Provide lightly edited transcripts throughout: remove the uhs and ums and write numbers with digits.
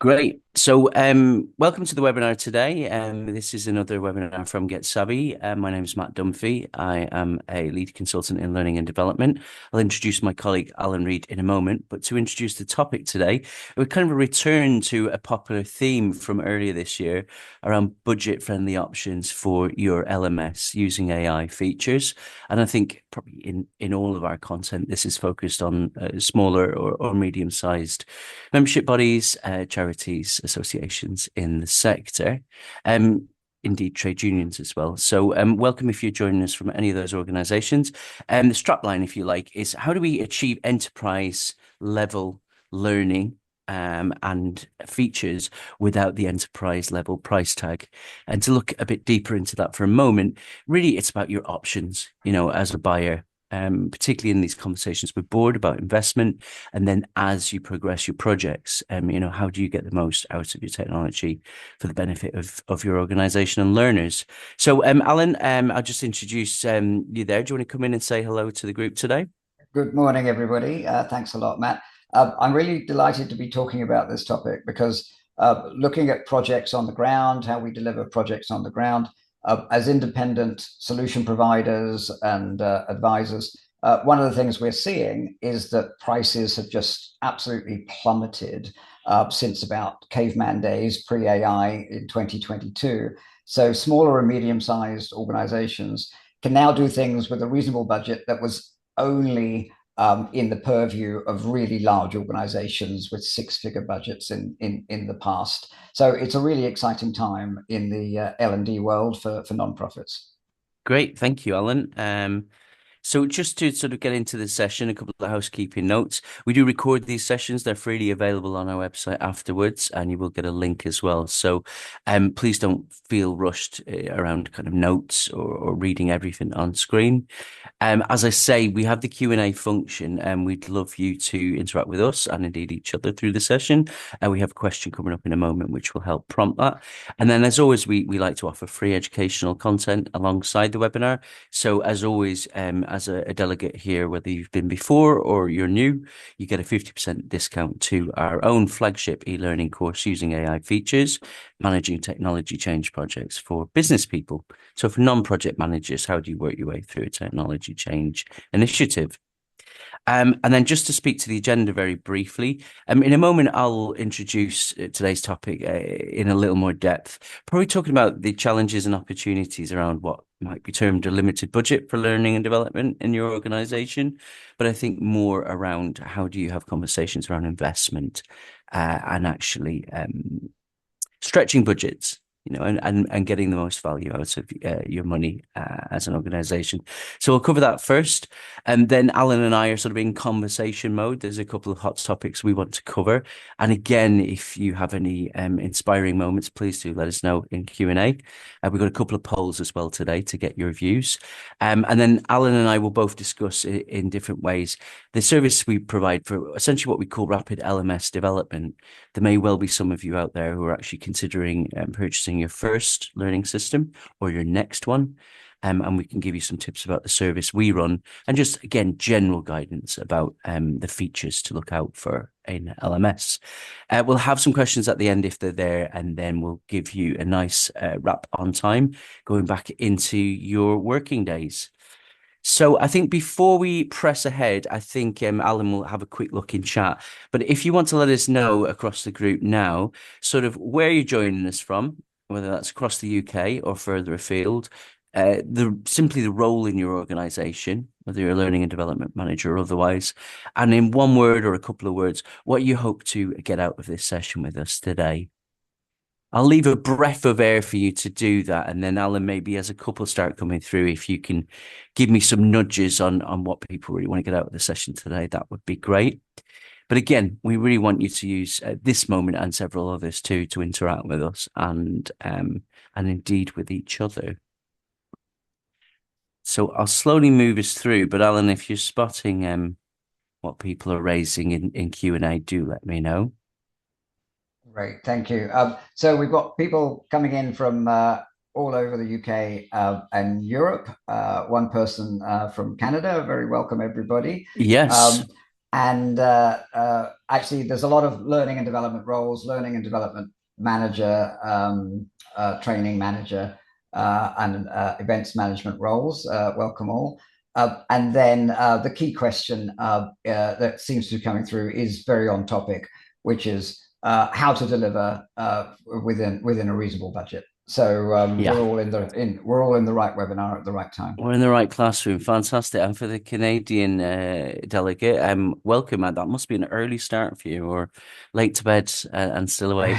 Great. So, welcome to the webinar today. This is another webinar from Get Savvy. My name is Matt Dunphy. I am a lead consultant in learning and development. I'll introduce my colleague Alan Reid in a moment, but to introduce the topic today, we're kind of a return to a popular theme from earlier this year around budget-friendly options for your LMS using AI features. And I think probably in all of our content, this is focused on smaller or medium-sized membership bodies, charities, associations in the sector, indeed trade unions as well. So welcome if you're joining us from any of those organisations. The strapline, if you like, is how do we achieve enterprise level learning and features without the enterprise level price tag? And to look a bit deeper into that for a moment, really it's about your options, as a buyer. Particularly in these conversations with board about investment, and then as you progress your projects, how do you get the most out of your technology for the benefit of your organization and learners? So, Alan, I'll just introduce you there. Do you want to come in and say hello to the group today? Good morning, everybody. Thanks a lot, Matt. I'm really delighted to be talking about this topic because looking at projects on the ground, how we deliver projects on the ground, as independent solution providers and advisors, one of the things we're seeing is that prices have just absolutely plummeted since about caveman days, pre-AI in 2022. So smaller and medium-sized organizations can now do things with a reasonable budget that was only in the purview of really large organizations with six-figure budgets in the past. So it's a really exciting time in the L&D world for nonprofits. Great, thank you, Alan. So just to sort of get into the session, a couple of housekeeping notes. We do record these sessions. They're freely available on our website afterwards, and you will get a link as well. So please don't feel rushed around kind of notes or reading everything on screen. As I say, we have the Q&A function, and we'd love you to interact with us and indeed each other through the session. We have a question coming up in a moment, which will help prompt that. And then, as always, we like to offer free educational content alongside the webinar. So, as always, as a delegate here, whether you've been before or you're new, you get a 50% discount to our own flagship e-learning course using AI features, managing technology change projects for business people. So for non-project managers, how do you work your way through a technology change initiative? And then just to speak to the agenda very briefly, in a moment, I'll introduce today's topic in a little more depth, probably talking about the challenges and opportunities around what might be termed a limited budget for learning and development in your organization. But I think more around how do you have conversations around investment and actually stretching budgets, and getting the most value out of your money as an organization. So we'll cover that first. And then Alan and I are sort of in conversation mode. There's a couple of hot topics we want to cover. And again, if you have any inspiring moments, please do let us know in Q&A. We've got a couple of polls as well today to get your views. And then Alan and I will both discuss in different ways the service we provide for essentially what we call rapid LMS development. There may well be some of you out there who are actually considering purchasing your first learning system or your next one. And we can give you some tips about the service we run and just, again, general guidance about the features to look out for in LMS. We'll have some questions at the end if they're there, and then we'll give you a nice wrap on time going back into your working days. So I think before we press ahead, I think Alan will have a quick look in chat. But if you want to let us know across the group now, sort of where you're joining us from, whether that's across the UK or further afield, simply the role in your organisation, whether you're a learning and development manager or otherwise, and in one word or a couple of words, what you hope to get out of this session with us today. I'll leave a breath of air for you to do that. And then Alan, maybe as a couple start coming through, if you can give me some nudges on what people really want to get out of the session today, that would be great. But again, we really want you to use this moment and several others too to interact with us and indeed with each other. So I'll slowly move us through. But Alan, if you're spotting what people are raising in Q&A, do let me know. Great, thank you. So we've got people coming in from all over the UK and Europe. One person from Canada. Very welcome, everybody. Yes. and actually, there's a lot of learning and development roles, learning and development manager, training manager, and events management roles. Welcome all. And then the key question that seems to be coming through is very on topic, which is how to deliver within a reasonable budget. So Yeah. we're all in the right webinar at the right time. We're in the right classroom. Fantastic. And for the Canadian delegate, welcome. That must be an early start for you or late to bed and still awake.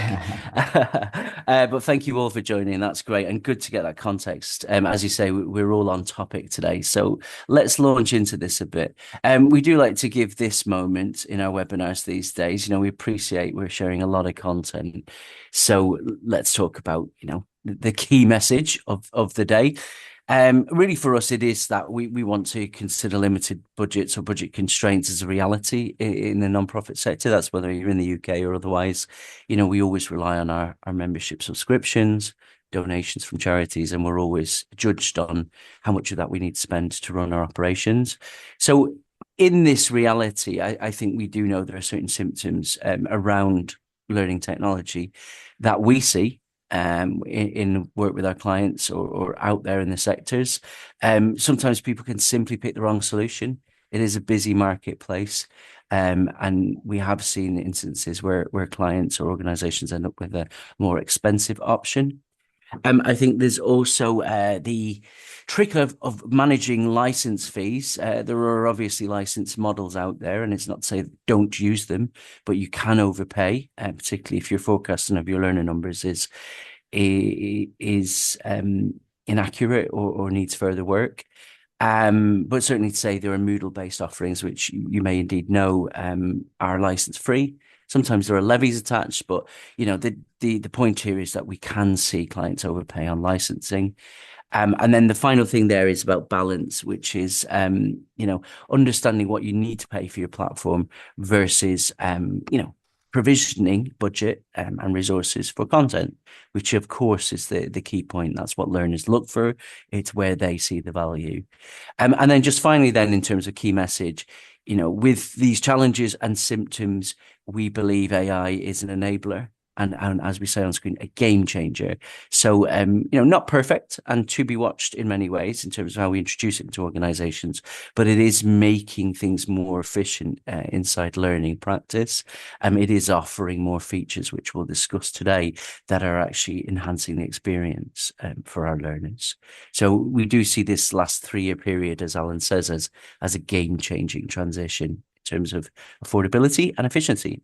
But thank you all for joining. That's great and good to get that context. As you say, we're all on topic today. So let's launch into this a bit. We do like to give this moment in our webinars these days. We appreciate we're sharing a lot of content. So let's talk about, the key message of the day. Really, for us, it is that we want to consider limited budgets or budget constraints as a reality in the non-profit sector. That's whether you're in the UK or otherwise. We always rely on our membership subscriptions, donations from charities, and we're always judged on how much of that we need to spend to run our operations. So, in this reality, I think we do know there are certain symptoms around learning technology that we see in work with our clients or out there in the sectors. Sometimes people can simply pick the wrong solution. It is a busy marketplace. And we have seen instances where clients or organizations end up with a more expensive option. I think there's also the trick of managing license fees. There are obviously license models out there, and it's not to say don't use them, but you can overpay, particularly if your forecasting of your learner numbers is inaccurate or needs further work. But certainly to say there are Moodle-based offerings, which you may indeed know are license free. Sometimes there are levies attached, but the point here is that we can see clients overpay on licensing. And then the final thing there is about balance, which is understanding what you need to pay for your platform versus provisioning budget and resources for content, which of course is the key point. That's what learners look for. It's where they see the value. And then just finally, then in terms of key message, with these challenges and symptoms, we believe AI is an enabler. And as we say on screen, a game changer. So, not perfect and to be watched in many ways in terms of how we introduce it into organizations, but it is making things more efficient inside learning practice. It is offering more features, which we'll discuss today, that are actually enhancing the experience for our learners. So we do see this last 3-year period, as Alan says, as a game-changing transition in terms of affordability and efficiency.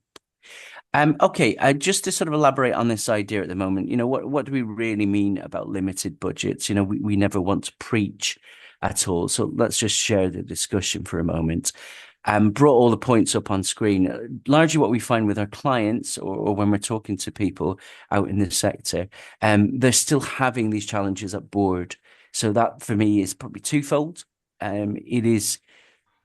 Okay, just to sort of elaborate on this idea at the moment, what do we really mean about limited budgets? We never want to preach at all. So let's just share the discussion for a moment. Brought all the points up on screen. Largely what we find with our clients or when we're talking to people out in the sector, they're still having these challenges at board. So that for me is probably twofold. It is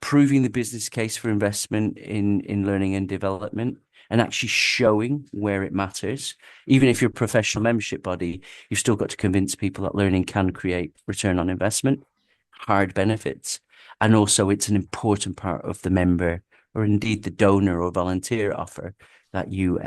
proving the business case for investment in learning and development and actually showing where it matters. Even if you're a professional membership body, you've still got to convince people that learning can create return on investment, hard benefits, and also it's an important part of the member or indeed the donor or volunteer offer that you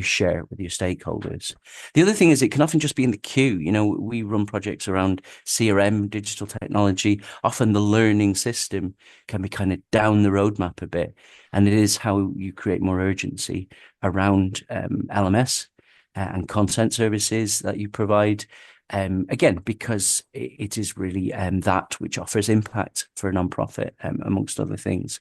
share with your stakeholders. The other thing is it can often just be in the queue. We run projects around CRM, digital technology. Often the learning system can be kind of down the roadmap a bit. And it is how you create more urgency around LMS and content services that you provide. Again, because it is really that which offers impact for a nonprofit, amongst other things.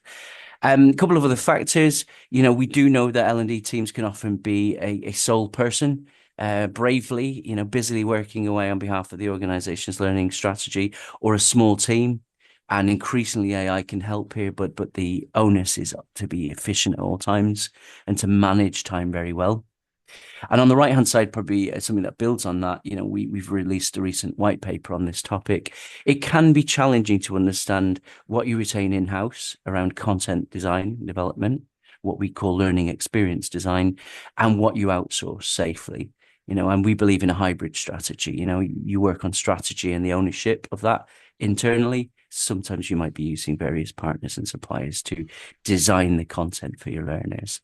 A couple of other factors, we do know that L&D teams can often be a sole person, bravely, busily working away on behalf of the organization's learning strategy, or a small team. And increasingly AI can help here, but the onus is to be efficient at all times and to manage time very well. And on the right hand side, probably something that builds on that, we've released a recent white paper on this topic. It can be challenging to understand what you retain in house around content design development, what we call learning experience design, and what you outsource safely. And we believe in a hybrid strategy. You work on strategy and the ownership of that internally. sometimes you might be using various partners and suppliers to design the content for your learners.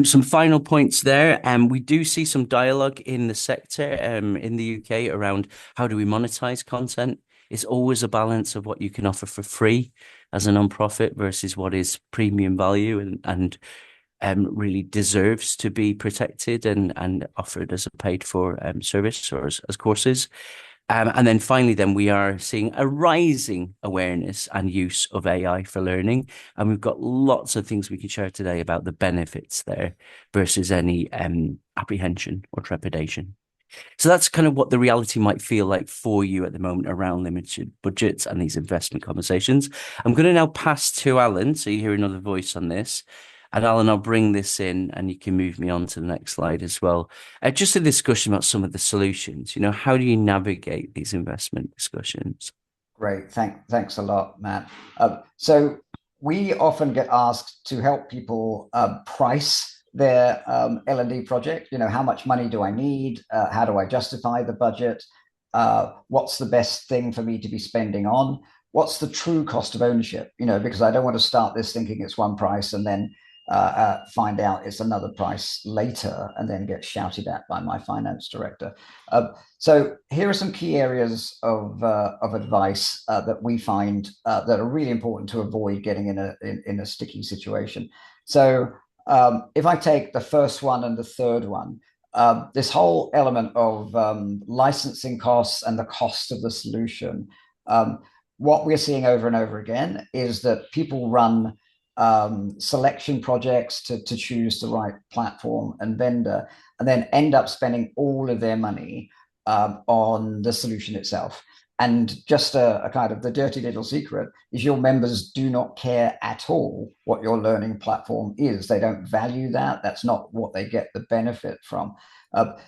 Some final points there. We do see some dialogue in the sector, in the UK around how do we monetize content. It's always a balance of what you can offer for free as a non-profit versus what is premium value and really deserves to be protected and offered as a paid for service or as courses. And then finally, then we are seeing a rising awareness and use of AI for learning. And we've got lots of things we can share today about the benefits there versus any apprehension or trepidation. So that's kind of what the reality might feel like for you at the moment around limited budgets and these investment conversations. I'm going to now pass to Alan, so you hear another voice on this. And Alan, I'll bring this in and you can move me on to the next slide as well. Just a discussion about some of the solutions. How do you navigate these investment discussions? Great. Thanks a lot, Matt. So we often get asked to help people price their L&D project. How much money do I need? How do I justify the budget? What's the best thing for me to be spending on? What's the true cost of ownership? Because I don't want to start this thinking it's one price and then find out it's another price later and then get shouted at by my finance director. So here are some key areas of advice that we find that are really important to avoid getting in a sticky situation. So if I take the first one and the third one, this whole element of licensing costs and the cost of the solution, what we're seeing over and over again is that people run selection projects to choose the right platform and vendor, and then end up spending all of their money on the solution itself. And just a kind of the dirty little secret is your members do not care at all what your learning platform is. They don't value that. That's not what they get the benefit from.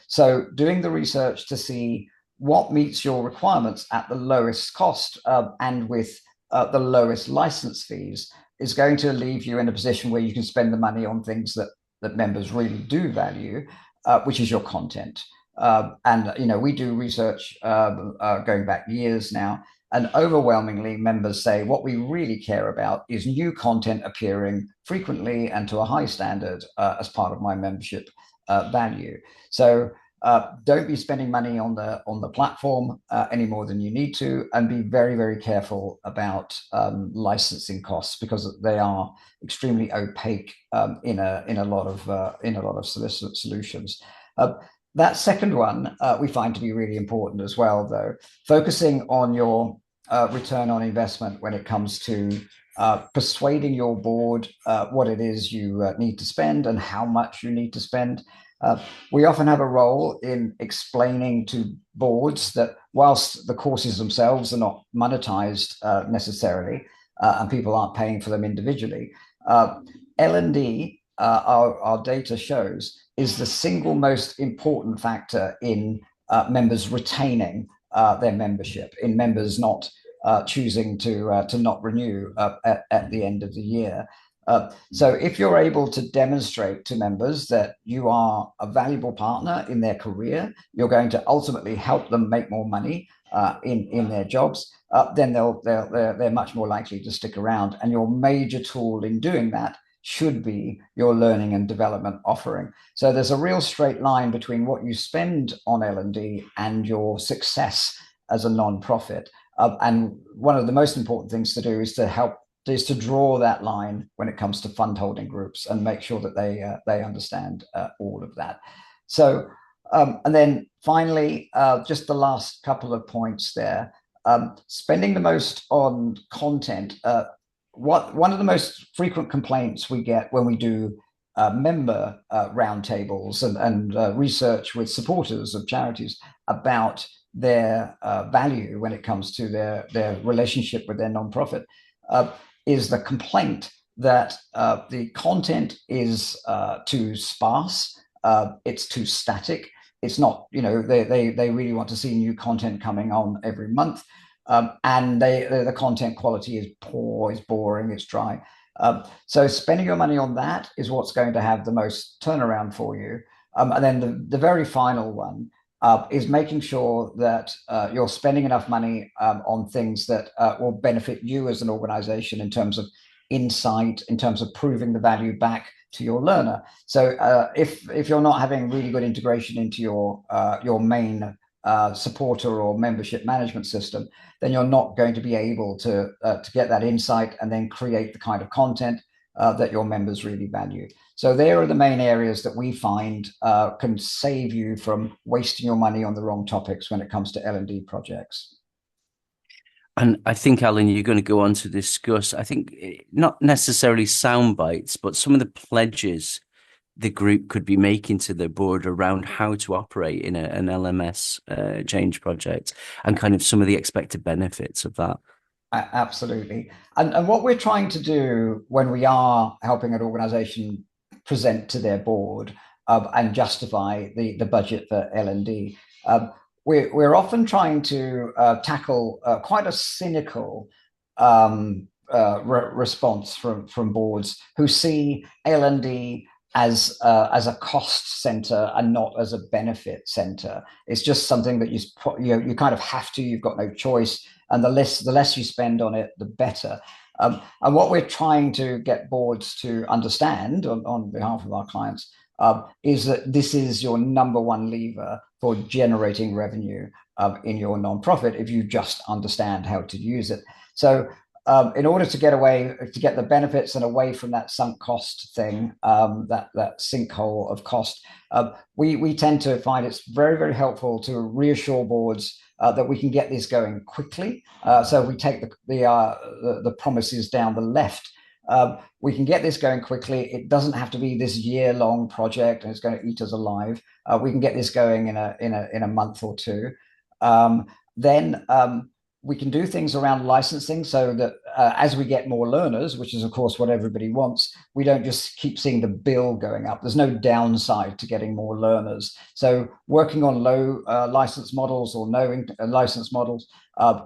So doing the research to see what meets your requirements at the lowest cost and with the lowest license fees is going to leave you in a position where you can spend the money on things that members really do value, which is your content. And we do research going back years now, and overwhelmingly members say what we really care about is new content appearing frequently and to a high standard as part of my membership value. So don't be spending money on the platform any more than you need to, and be very, very careful about licensing costs because they are extremely opaque in a lot of solutions. That second one we find to be really important as well, though, focusing on your return on investment when it comes to persuading your board what it is you need to spend and how much you need to spend. We often have a role in explaining to boards that whilst the courses themselves are not monetized necessarily, and people aren't paying for them individually, L&D, our data shows, is the single most important factor in members retaining their membership, in members not choosing to not renew at the end of the year. So if you're able to demonstrate to members that you are a valuable partner in their career, you're going to ultimately help them make more money in their jobs, then they're much more likely to stick around. And your major tool in doing that should be your learning and development offering. So there's a real straight line between what you spend on L&D and your success as a non-profit. And one of the most important things to do is to draw that line when it comes to fund holding groups and make sure that they understand all of that. So, and then finally, just the last couple of points there, spending the most on content. One of the most frequent complaints we get when we do member roundtables and research with supporters of charities about their value when it comes to their relationship with their nonprofit is the complaint that the content is too sparse, it's too static. It's not, they really want to see new content coming on every month. And the content quality is poor, it's boring, it's dry. So spending your money on that is what's going to have the most turnaround for you. And then the very final one is making sure that you're spending enough money on things that will benefit you as an organization in terms of insight, in terms of proving the value back to your learner. So if you're not having really good integration into your main supporter or membership management system, then you're not going to be able to get that insight and then create the kind of content that your members really value. So there are the main areas that we find can save you from wasting your money on the wrong topics when it comes to L&D projects. And I think, Alan, you're going to go on to discuss, I think, not necessarily sound bites, but some of the pledges the group could be making to the board around how to operate in an LMS change project and kind of some of the expected benefits of that. Absolutely. And what we're trying to do when we are helping an organization present to their board and justify the budget for L&D, we're often trying to tackle quite a cynical response from boards who see L&D as a cost center and not as a benefit center. It's just something that you kind of have to. You've got no choice, and the less you spend on it, the better. And what we're trying to get boards to understand on behalf of our clients is that this is your number one lever for generating revenue in your nonprofit if you just understand how to use it. So in order to get the benefits and away from that sunk cost thing, that sinkhole of cost, we tend to find it's very, very helpful to reassure boards that we can get this going quickly. So if we take the promises down the left, we can get this going quickly. It doesn't have to be this year-long project and it's going to eat us alive. We can get this going in a month or two. Then we can do things around licensing so that as we get more learners, which is of course what everybody wants, we don't just keep seeing the bill going up. There's no downside to getting more learners. So working on low license models or no license models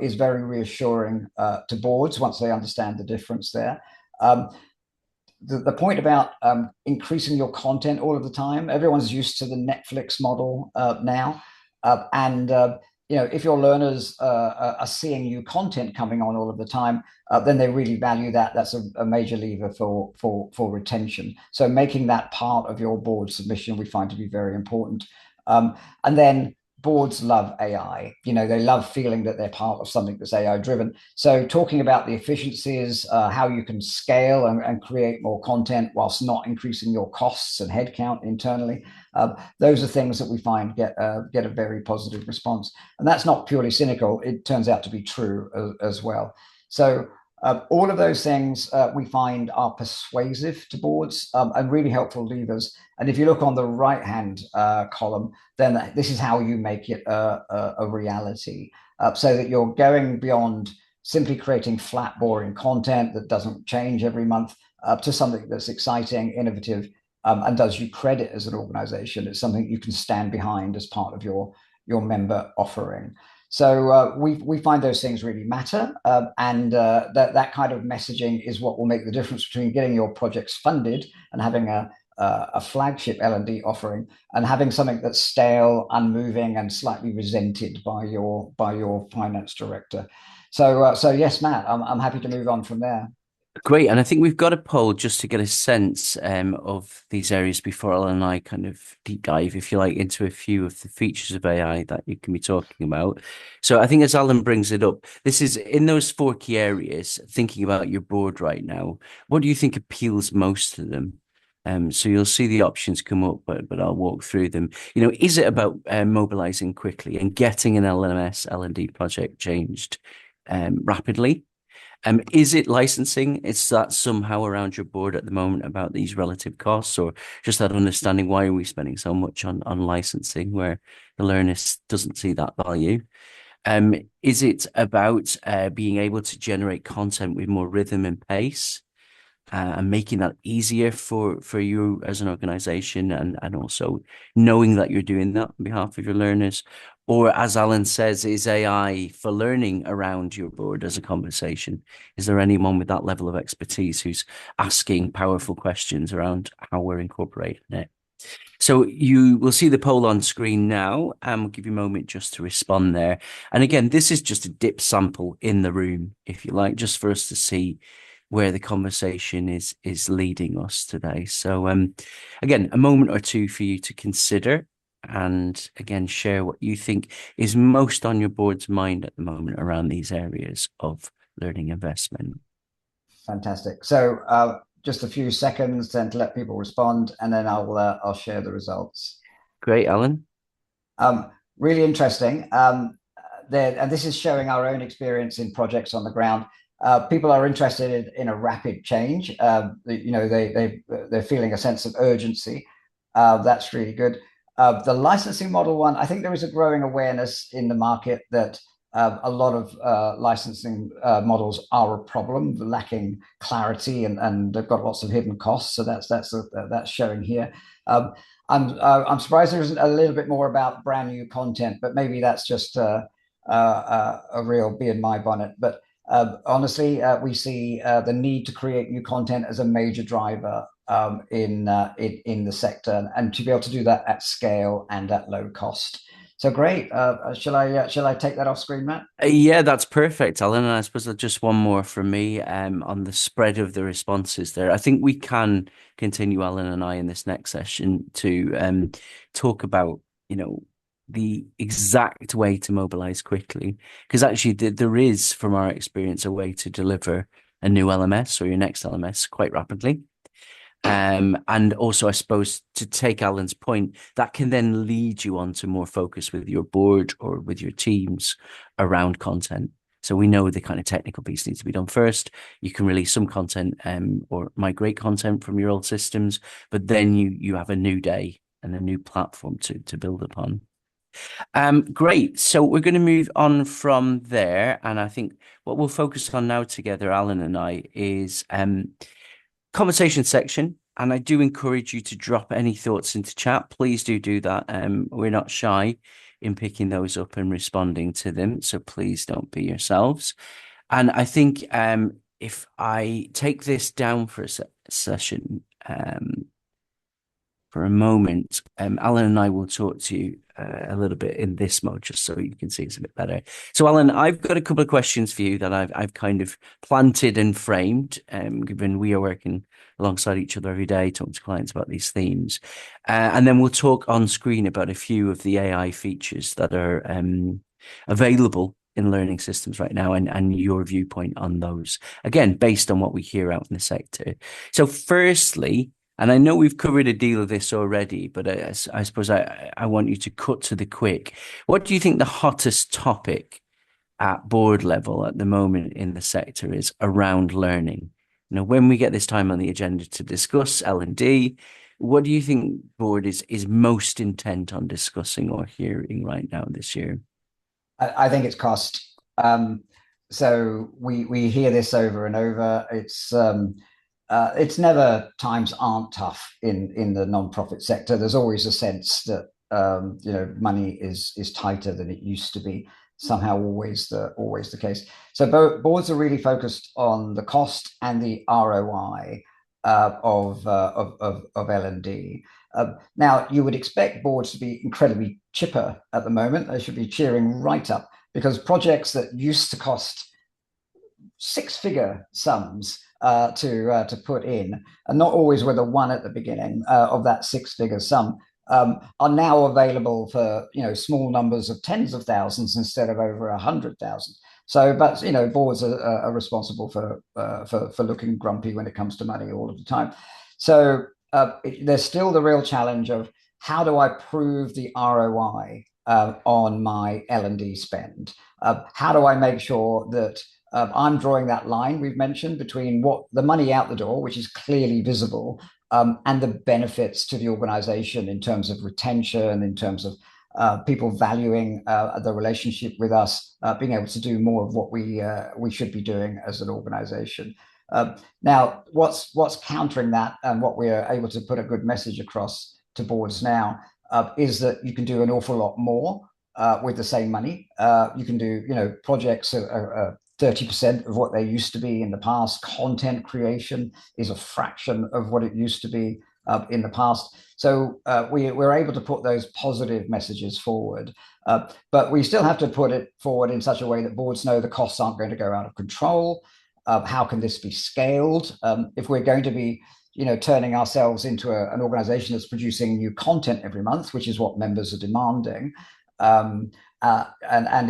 is very reassuring to boards once they understand the difference there. The point about increasing your content all of the time, everyone's used to the Netflix model now. And if your learners are seeing new content coming on all of the time, then they really value that. That's a major lever for retention. So making that part of your board submission, we find to be very important. And then boards love AI. They love feeling that they're part of something that's AI driven. So talking about the efficiencies, how you can scale and create more content whilst not increasing your costs and headcount internally. Those are things that we find get a very positive response. And that's not purely cynical. It turns out to be true as well. So all of those things we find are persuasive to boards and really helpful levers. And if you look on the right-hand column, then this is how you make it a reality, so that you're going beyond simply creating flat, boring content that doesn't change every month to something that's exciting, innovative, and does you credit as an organization. It's something you can stand behind as part of your member offering. So we find those things really matter, and that kind of messaging is what will make the difference between getting your projects funded and having a flagship L&D offering and having something that's stale, unmoving, and slightly resented by your finance director. So yes, Matt, I'm happy to move on from there. Great. And I think we've got a poll just to get a sense of these areas before Alan and I kind of deep dive, if you like, into a few of the features of AI that you can be talking about. So I think as Alan brings it up, this is in those four key areas, thinking about your board right now, what do you think appeals most to them? So you'll see the options come up, but I'll walk through them. Is it about mobilizing quickly and getting an LMS L&D project changed rapidly? Is it licensing? Is that somehow around your board at the moment about these relative costs, or just that understanding why are we spending so much on licensing where the learner doesn't see that value? Is it about being able to generate content with more rhythm and pace? And making that easier for you as an organization and also knowing that you're doing that on behalf of your learners. Or as Alan says, is AI for learning around your board as a conversation? Is there anyone with that level of expertise who's asking powerful questions around how we're incorporating it? So you will see the poll on screen now, and we'll give you a moment just to respond there. And again, this is just a dip sample in the room, if you like, just for us to see where the conversation is leading us today. So again, a moment or two for you to consider and again share what you think is most on your board's mind at the moment around these areas of learning investment. Fantastic. So just a few seconds then to let people respond, and then I'll share the results. Great, Alan. Um, Really interesting. And this is showing our own experience in projects on the ground. People are interested in a rapid change. They're feeling a sense of urgency. That's really good. The licensing model one, I think there is a growing awareness in the market that a lot of licensing models are a problem, lacking clarity, and they've got lots of hidden costs. So that's showing here. I'm surprised there isn't a little bit more about brand new content, but maybe that's just a real bee in my bonnet. But honestly, we see the need to create new content as a major driver in the sector, and to be able to do that at scale and at low cost. So great. Shall I take that off screen, Matt? Yeah, that's perfect, Alan. And I suppose just one more from me on the spread of the responses there. I think we can continue, Alan and I, in this next session to talk about, the exact way to mobilize quickly. Because actually, there is, from our experience, a way to deliver a new LMS or your next LMS quite rapidly. And also, I suppose, to take Alan's point, that can then lead you on to more focus with your board or with your teams around content. So we know the kind of technical piece needs to be done first. You can release some content or migrate content from your old systems, but then you have a new day and a new platform to build upon. Great. So we're going to move on from there, and I think what we'll focus on now together, Alan and I, is conversation section. And I do encourage you to drop any thoughts into chat. Please do that. We're not shy in picking those up and responding to them. So please don't be yourselves. And I think if I take this down for a session, for a moment, Alan and I will talk to you a little bit in this mode, just so you can see it's a bit better. So, Alan, I've got a couple of questions for you that I've kind of planted and framed, given we are working alongside each other every day, talking to clients about these themes, and then we'll talk on screen about a few of the AI features that are available in learning systems right now, and your viewpoint on those. Again, based on what we hear out in the sector. So, firstly. And I know we've covered a deal of this already, but I suppose I want you to cut to the quick. What do you think the hottest topic at board level at the moment in the sector is around learning? When we get this time on the agenda to discuss L&D, what do you think board is most intent on discussing or hearing right now this year? I think it's cost. So we hear this over and over. It's never times aren't tough in the non-profit sector. There's always a sense that money is tighter than it used to be. Somehow always the case. So boards are really focused on the cost and the ROI of L&D. Now, you would expect boards to be incredibly chipper at the moment. They should be cheering right up because projects that used to cost six-figure sums to put in, and not always with a one at the beginning of that six-figure sum, are now available for small numbers of tens of thousands instead of over 100,000. So, but boards are responsible for looking grumpy when it comes to money all of the time. So there's still the real challenge of how do I prove the ROI on my L&D spend? How do I make sure that I'm drawing that line we've mentioned between what the money out the door, which is clearly visible, and the benefits to the organization in terms of retention, in terms of people valuing the relationship with us, being able to do more of what we should be doing as an organization. Now, what's countering that, and what we are able to put a good message across to boards now is that you can do an awful lot more with the same money. You can do projects 30% of what they used to be in the past. Content creation is a fraction of what it used to be. in the past. So we're able to put those positive messages forward. But we still have to put it forward in such a way that boards know the costs aren't going to go out of control. How can this be scaled? If we're going to be turning ourselves into an organization that's producing new content every month, which is what members are demanding. And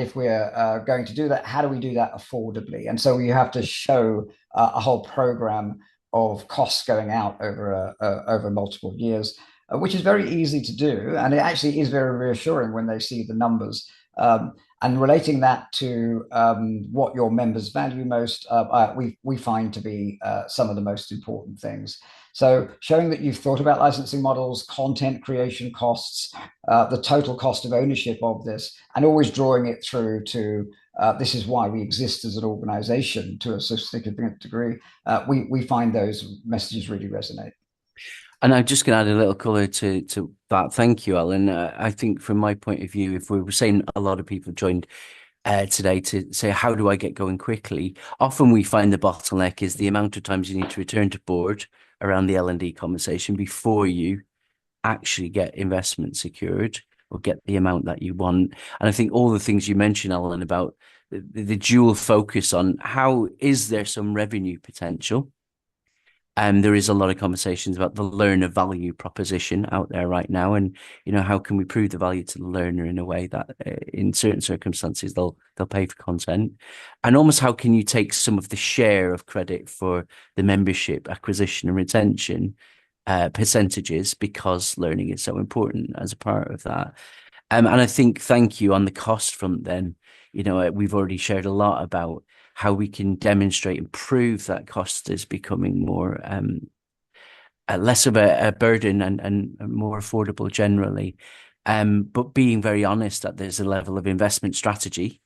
if we're going to do that, how do we do that affordably? And so you have to show a whole program of costs going out over multiple years, which is very easy to do. And it actually is very reassuring when they see the numbers. And relating that to what your members value most, we find to be some of the most important things. So showing that you've thought about licensing models, content creation costs, the total cost of ownership of this, and always drawing it through to this is why we exist as an organization to a significant degree. We find those messages really resonate. And I'm just going to add a little color to that. Thank you, Alan. I think from my point of view, if we were saying a lot of people joined today to say, how do I get going quickly? Often we find the bottleneck is the amount of times you need to return to board around the L&D conversation before you actually get investment secured or get the amount that you want. And I think all the things you mentioned, Alan, about the dual focus on how is there some revenue potential? There is a lot of conversations about the learner value proposition out there right now, and how can we prove the value to the learner in a way that, in certain circumstances, they'll pay for content, and almost how can you take some of the share of credit for the membership acquisition and retention percentages because learning is so important as a part of that. And I think thank you on the cost front. Then we've already shared a lot about how we can demonstrate and prove that cost is becoming more less of a burden and more affordable generally. But being very honest that there's a level of investment strategy,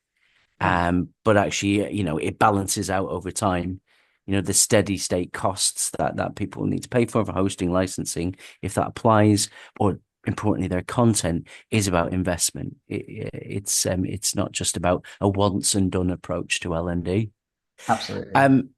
Yeah. but actually, it balances out over time. The steady state costs that people need to pay for hosting, licensing, if that applies, or importantly, their content is about investment. It's not just about a once and done approach to L&D. Absolutely. Um,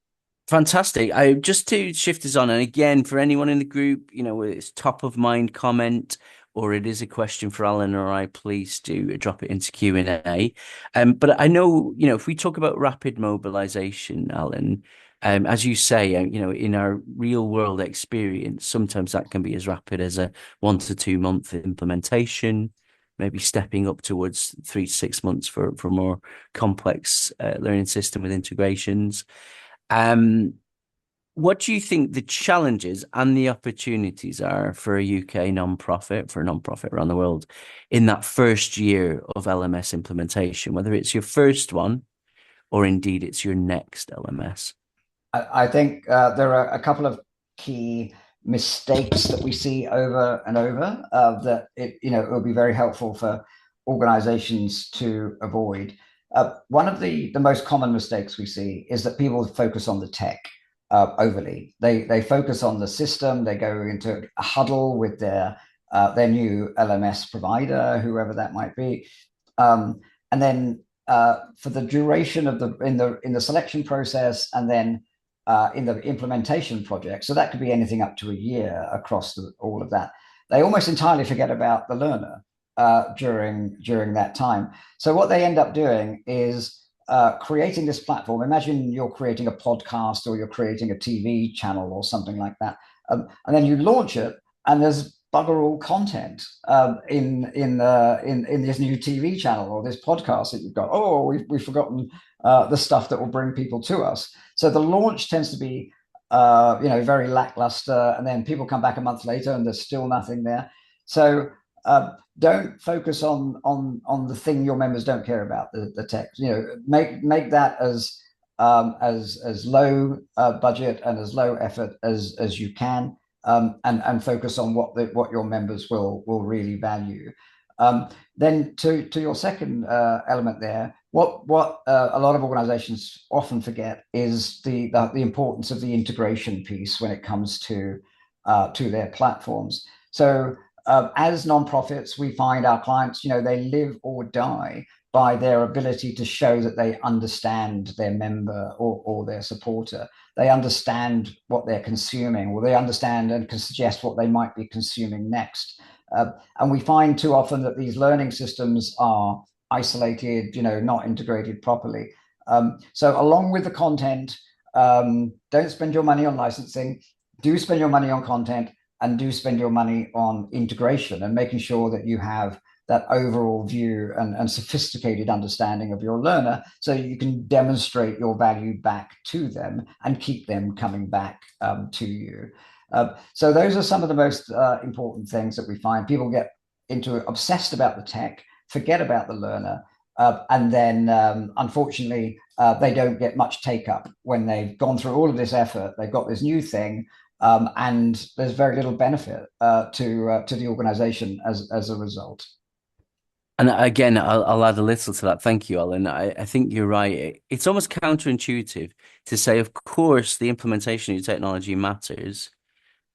Fantastic. I just to shift us on, and again, for anyone in the group, it's top of mind comment, or it is a question for Alan or I, please do drop it into Q&A. But I know, if we talk about rapid mobilization, Alan, as you say, in our real world experience, sometimes that can be as rapid as a 1 to 2 month implementation, maybe stepping up towards 3 to 6 months for more complex learning system with integrations. Um, what do you think the challenges and the opportunities are for a UK nonprofit, for a nonprofit around the world, in that first year of LMS implementation, whether it's your first one or indeed it's your next LMS? I think there are a couple of key mistakes that we see over and over that it will be very helpful for organizations to avoid. One of the most common mistakes we see is that people focus on the tech overly. They focus on the system. They go into a huddle with their new LMS provider, whoever that might be, and then for the duration of the selection process, and then in the implementation project, so that could be anything up to a year across all of that. They almost entirely forget about the learner during that time. So what they end up doing is creating this platform. Imagine you're creating a podcast or you're creating a TV channel or something like that, and then you launch it, and there's bugger all content in this new TV channel or this podcast that you've got. Oh, we've forgotten the stuff that will bring people to us. So the launch tends to be very lackluster, and then people come back a month later and there's still nothing there. So don't focus on the thing your members don't care about, the tech. Make that as low budget and as low effort as you can, and focus on what your members will really value. Then to your second element there, what a lot of organizations often forget is the importance of the integration piece when it comes to their platforms. So as nonprofits, we find our clients, they live or die by their ability to show that they understand their member or their supporter. they understand what they're consuming, or they understand and can suggest what they might be consuming next. And we find too often that these learning systems are isolated, not integrated properly. So along with the content, don't spend your money on licensing, do spend your money on content, and do spend your money on integration and making sure that you have that overall view and sophisticated understanding of your learner so you can demonstrate your value back to them and keep them coming back to you. So those are some of the most important things that we find. People get obsessed about the tech, forget about the learner, and then unfortunately they don't get much take up when they've gone through all of this effort. They've got this new thing, and there's very little benefit to the organization as a result. And again, I'll add a little to that. Thank you, Alan. I think you're right. It's almost counterintuitive to say, of course, the implementation of your technology matters.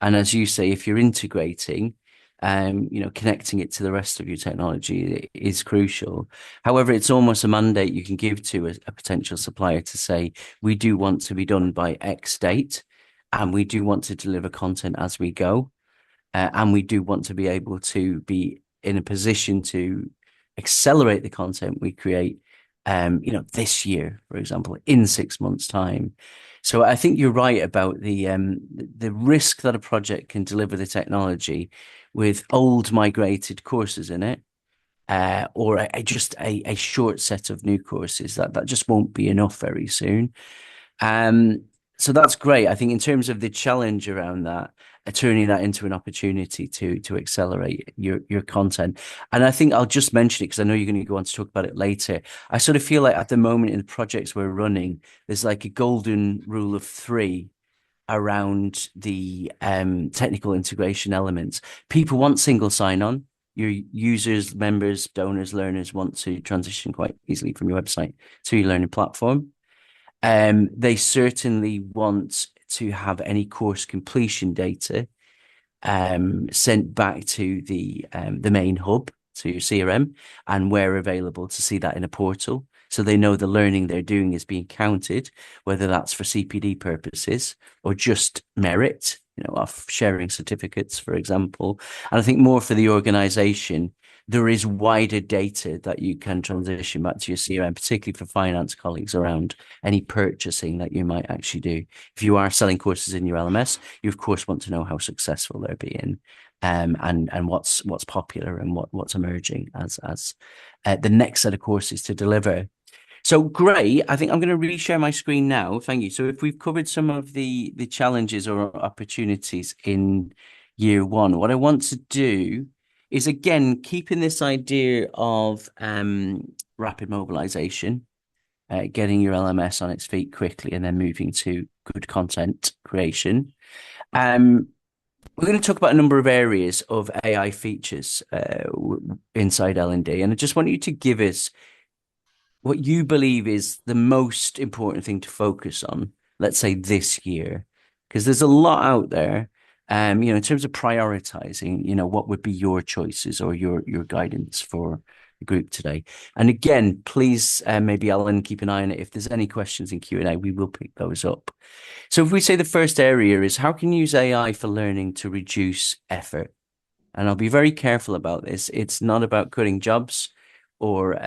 And as you say, if you're integrating, connecting it to the rest of your technology is crucial. However, it's almost a mandate you can give to a potential supplier to say, we do want to be done by X date, and we do want to deliver content as we go. And we do want to be able to be in a position to accelerate the content we create, this year, for example, in 6 months' time. So I think you're right about the risk that a project can deliver the technology with old migrated courses in it, or just a short set of new courses that just won't be enough very soon. Um, so that's great. I think in terms of the challenge around that, turning that into an opportunity to accelerate your content. And I think I'll just mention it because I know you're going to go on to talk about it later. I sort of feel like at the moment in the projects we're running, there's like a golden rule of three around the technical integration elements. People want single sign-on. Your users, members, donors, learners want to transition quite easily from your website to your learning platform. They certainly want to have any course completion data sent back to the main hub, to your CRM, and where available to see that in a portal. So they know the learning they're doing is being counted, whether that's for CPD purposes or just merit, of sharing certificates, for example. And I think more for the organization, there is wider data that you can transition back to your CRM, particularly for finance colleagues around any purchasing that you might actually do. If you are selling courses in your LMS, you of course want to know how successful they're being, and what's popular and what's emerging as the next set of courses to deliver. So great. I think I'm going to reshare my screen now. Thank you. So if we've covered some of the challenges or opportunities in year one, what I want to do is again keeping this idea of rapid mobilization, getting your LMS on its feet quickly, and then moving to good content creation. We're going to talk about a number of areas of AI features inside L&D, and I just want you to give us what you believe is the most important thing to focus on, let's say this year, because there's a lot out there. In terms of prioritizing, what would be your choices or your guidance for the group today? And again, please, maybe Alan, keep an eye on it. If there's any questions in Q&A, we will pick those up. So if we say the first area is how can you use AI for learning to reduce effort? And I'll be very careful about this. It's not about cutting jobs or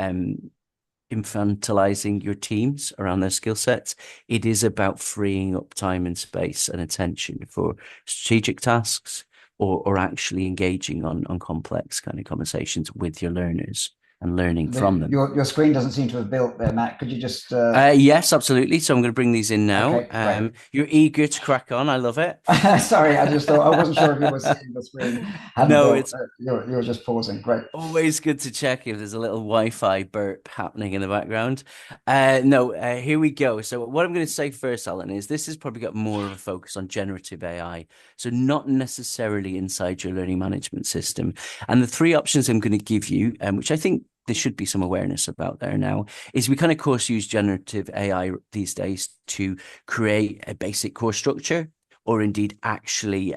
infantilizing your teams around their skill sets. It is about freeing up time and space and attention for strategic tasks or actually engaging on complex kind of conversations with your learners and learning from them. Your screen doesn't seem to have built there, Matt. Could you just Yes, absolutely. So I'm going to bring these in now. Okay, great. You're eager to crack on. I love it. Sorry, I just thought I wasn't sure if you were seeing the screen hadn't No, built. it's You were just pausing. Great. always good to check if there's a little Wi-Fi burp happening in the background. No, here we go. So what I'm going to say first, Alan, is this has probably got more of a focus on generative AI. So not necessarily inside your learning management system. And the three options I'm going to give you, which I think there should be some awareness about there now, is we kind of course use generative AI these days to create a basic course structure, or indeed actually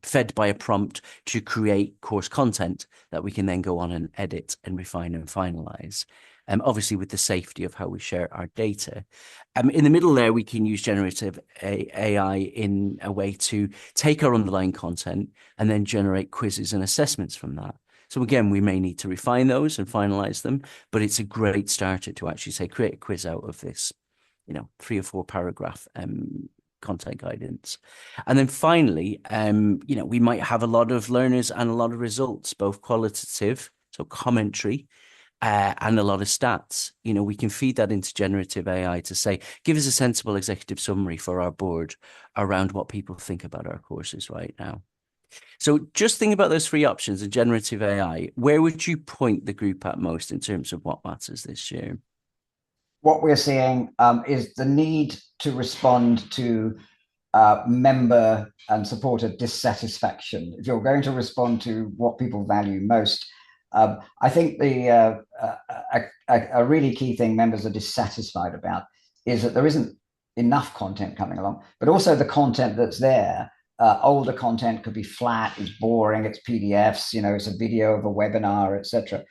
fed by a prompt to create course content that we can then go on and edit and refine and finalize. obviously with the safety of how we share our data. In the middle there, we can use generative AI in a way to take our underlying content and then generate quizzes and assessments from that. So again, we may need to refine those and finalize them, but it's a great starter to actually say, create a quiz out of this, 3 or 4 paragraph content guidance. And then finally, we might have a lot of learners and a lot of results, both qualitative, so commentary, and a lot of stats. We can feed that into generative AI to say, give us a sensible executive summary for our board around what people think about our courses right now. So just think about those 3 options of generative AI. Where would you point the group at most in terms of what matters this year? What we're seeing is the need to respond to member and supporter dissatisfaction. If you're going to respond to what people value most, I think a really key thing members are dissatisfied about is that there isn't enough content coming along, but also the content that's there. Older content could be flat, it's boring, it's PDFs, it's a video of a webinar, etc.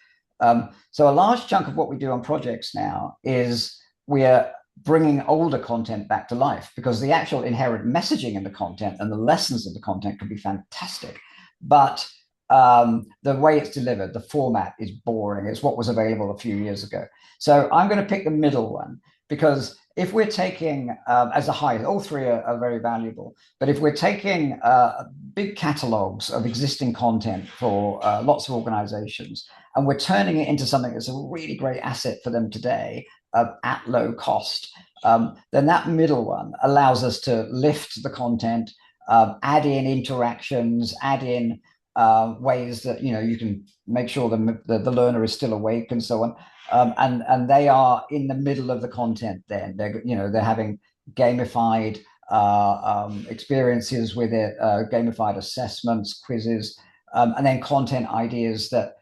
So a large chunk of what we do on projects now is we're bringing older content back to life, because the actual inherent messaging in the content and the lessons of the content can be fantastic, but the way it's delivered, the format is boring. It's what was available a few years ago. So I'm going to pick the middle one, because if we're taking as a high, all 3 are very valuable, but if we're taking big catalogs of existing content for lots of organizations, and we're turning it into something that's a really great asset for them today at low cost, then that middle one allows us to lift the content, add in interactions, add in ways that you can make sure the learner is still awake and so on, and they are in the middle of the content. Then they're having gamified experiences with it, gamified assessments, quizzes, and then content ideas that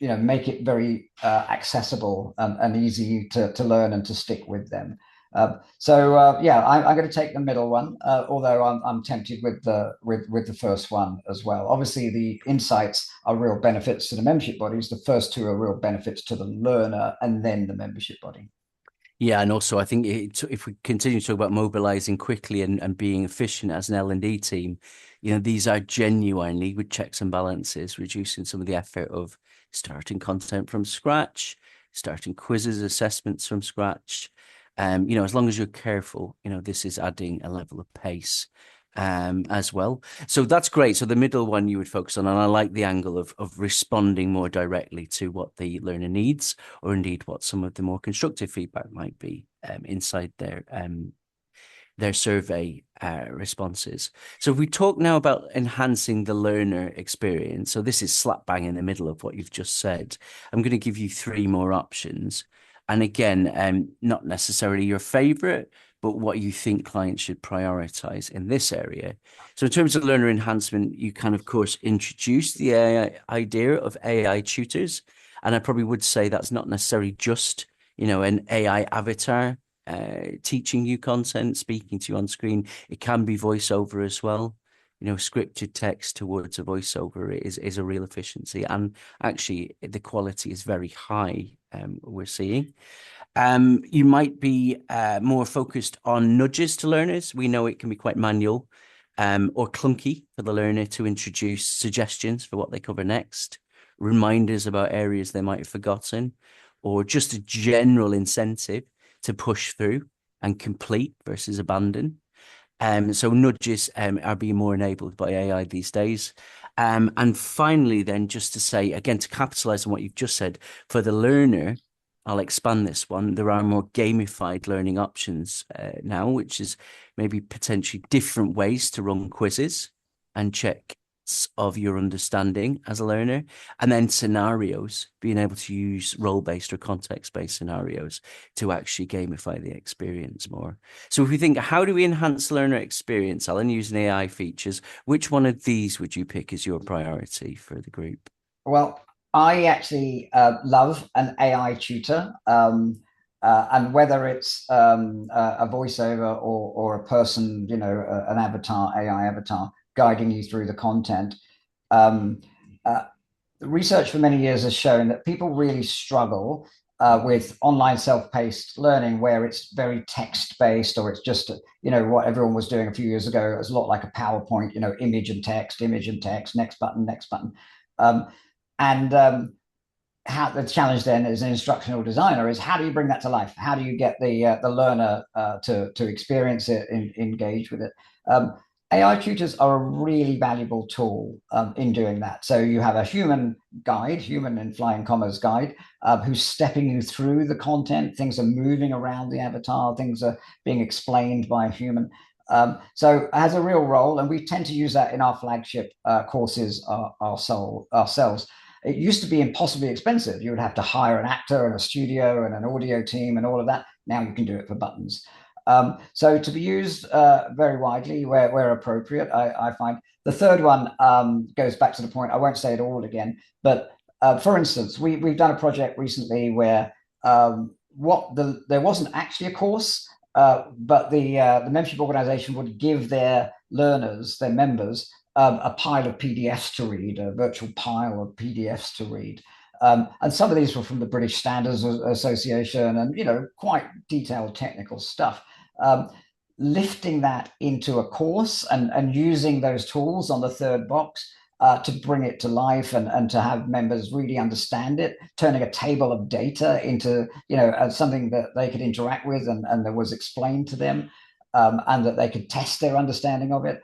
make it very accessible and easy to learn and to stick with them. I'm going to take the middle one, although I'm tempted with the first one as well. Obviously, the insights are real benefits to the membership bodies. The first 2 are real benefits to the learner, and then the membership body. Yeah, and also I think if we continue to talk about mobilizing quickly and being efficient as an L&D team, these are genuinely, with checks and balances, reducing some of the effort of starting content from scratch, starting quizzes, assessments from scratch. As long as you're careful, this is adding a level of pace as well. So that's great. So the middle one you would focus on, and I like the angle of responding more directly to what the learner needs, or indeed what some of the more constructive feedback might be inside their survey responses. So if we talk now about enhancing the learner experience, so this is slap bang in the middle of what you've just said. I'm going to give you 3 more options. And again, not necessarily your favorite, but what you think clients should prioritize in this area. So in terms of learner enhancement, you can, of course, introduce the AI idea of AI tutors. And I probably would say that's not necessarily just, an AI avatar teaching you content, speaking to you on screen. It can be voiceover as well. Scripted text towards a voiceover is a real efficiency. And actually, the quality is very high, we're seeing. You might be more focused on nudges to learners. We know it can be quite manual or clunky for the learner to introduce suggestions for what they cover next, reminders about areas they might have forgotten, or just a general incentive to push through and complete versus abandon. So nudges are being more enabled by AI these days. And finally, then, just to say, again, to capitalize on what you've just said, for the learner, I'll expand this one. There are more gamified learning options now, which is maybe potentially different ways to run quizzes and check of your understanding as a learner, and then scenarios, being able to use role-based or context-based scenarios to actually gamify the experience more. So if we think, how do we enhance learner experience, Alan, using AI features, which one of these would you pick as your priority for the group? Well, I actually love an AI tutor, and whether it's a voiceover or a person, an avatar, AI avatar, guiding you through the content. The research for many years has shown that people really struggle with online self-paced learning where it's very text-based, or it's just, what everyone was doing a few years ago. It was a lot like a PowerPoint, image and text, next button, next button. Um, and how the challenge then as an instructional designer is, how do you bring that to life? How do you get the learner to experience it and engage with it? AI tutors are a really valuable tool in doing that. So you have a human guide, human in flying commas guide, who's stepping you through the content. Things are moving around the avatar. Things are being explained by a human. So it has a real role, and we tend to use that in our flagship courses ourselves. It used to be impossibly expensive. You would have to hire an actor and a studio and an audio team and all of that. Now you can do it for buttons. So to be used very widely where appropriate, I find. The third one goes back to the point. I won't say it all again, but for instance, we've done a project recently where there wasn't actually a course, but the membership organization would give their learners, their members, a pile of PDFs to read, a virtual pile of PDFs to read. And some of these were from the British Standards Association, and quite detailed technical stuff. Lifting that into a course and using those tools on the third box to bring it to life and to have members really understand it, turning a table of data into something that they could interact with and that was explained to them, and that they could test their understanding of it.